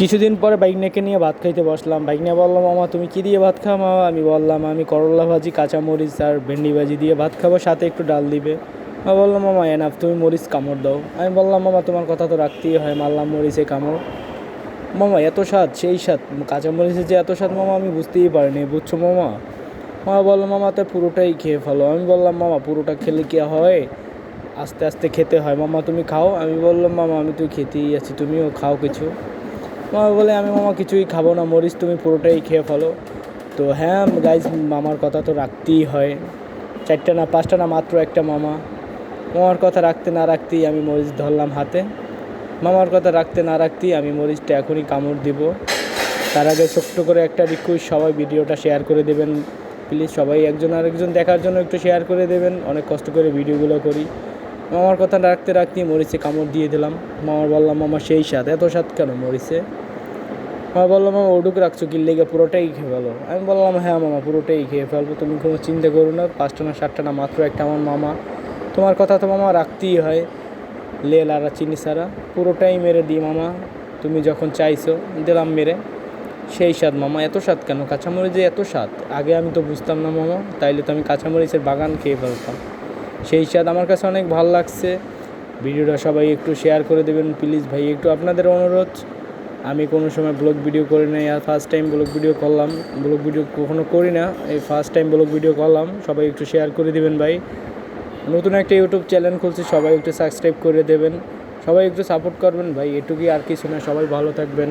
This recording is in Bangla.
কিছুদিন পরে বাইকনাকে নিয়ে ভাত খাইতে বসলাম। বাইকনা বলল, মামা তুমি কী দিয়ে ভাত খাও? মামা আমি বললাম, আমি করলা ভাজি, কাঁচামরিচ আর ভেন্ডি ভাজি দিয়ে ভাত খাবো, সাথে একটু ডাল দিবে। মামা বললো, মামা এনাফ, তুমি মরিচ কামড় দাও। আমি বললাম, মামা তোমার কথা তো রাখতেই হয়। মারলাম মরিচে কামড়। মামা এত স্বাদ, সেই স্বাদ, কাঁচামরিচের যে এত স্বাদ মামা আমি বুঝতেই পারিনি, বুঝছো মামা? মামা বললো, মামা তো পুরোটাই খেয়ে ফেলো। আমি বললাম, মামা পুরোটা খেলে কি হয়? আস্তে আস্তে খেতে হয়। মামা তুমি খাও। আমি বললাম, মামা আমি তো খেতেই আছি, তুমিও খাও কিছু। মামা বলে, আমি মামা কিছুই খাবো না, মরিচ তুমি পুরোটাই খেয়ে ফেলো। তো হ্যাঁ গাইজ, মামার কথা তো রাখতেই হয়। 4টা না 5টা না, মাত্র একটা মামা। মামার কথা রাখতে না রাখতেই আমি মরিচ ধরলাম হাতে। মামার কথা রাখতে না রাখতেই আমি মরিচটা এখনই কামড় দিব। তার আগে ছোট্ট করে একটা রিকোয়েস্ট, সবাই ভিডিওটা শেয়ার করে দেবেন প্লিজ। সবাই একজন আরেকজন দেখার জন্য একটু শেয়ার করে দেবেন। অনেক কষ্ট করে ভিডিওগুলো করি। মামার কথা রাখতে রাখতেই মরিচে কামড় দিয়ে দিলাম। মামার বললাম, মামা সেই স্বাদ, এত স্বাদ কেন মরিচে? মামা বললো, মামা ওটুকু রাখছো কি লেগে, পুরোটাই খেয়ে ফেলো। আমি বললাম, হ্যাঁ মামা পুরোটাই খেয়ে ফেলবো, তুমি কোনো চিন্তা করো না। 5টা না 7টা না, মাত্র একটা আমার মামা। তোমার কথা তো মামা রাখতেই হয়, লেল আর চিনি ছাড়া পুরোটাই মেরে দিই মামা। তুমি যখন চাইছো দিলাম মেরে। সেই স্বাদ মামা, এত স্বাদ কেন? কাঁচামরিচ যে এত স্বাদ, আগে আমি তো বুঝতাম না মামা, তাইলে তো আমি কাঁচামরিচের বাগান খেয়ে ফেলতাম। সেই স্বাদ আমার কাছে অনেক ভালো লাগছে। ভিডিওটা সবাই একটু শেয়ার করে দেবেন প্লিজ ভাই, একটু আপনাদের অনুরোধ। আমি কোনো সময় ব্লগ ভিডিও করি না, আর ফার্স্ট টাইম ব্লগ ভিডিও করলাম। ব্লগ ভিডিও কখনো করি না, এই ফার্স্ট টাইম ব্লগ ভিডিও করলাম। সবাই একটু শেয়ার করে দেবেন ভাই। নতুন একটা ইউটিউব চ্যানেল খুলছি, সবাই একটু সাবস্ক্রাইব করে দেবেন, সবাই একটু সাপোর্ট করবেন ভাই, এটুকুই আর কিছু না। সবাই ভালো থাকবেন।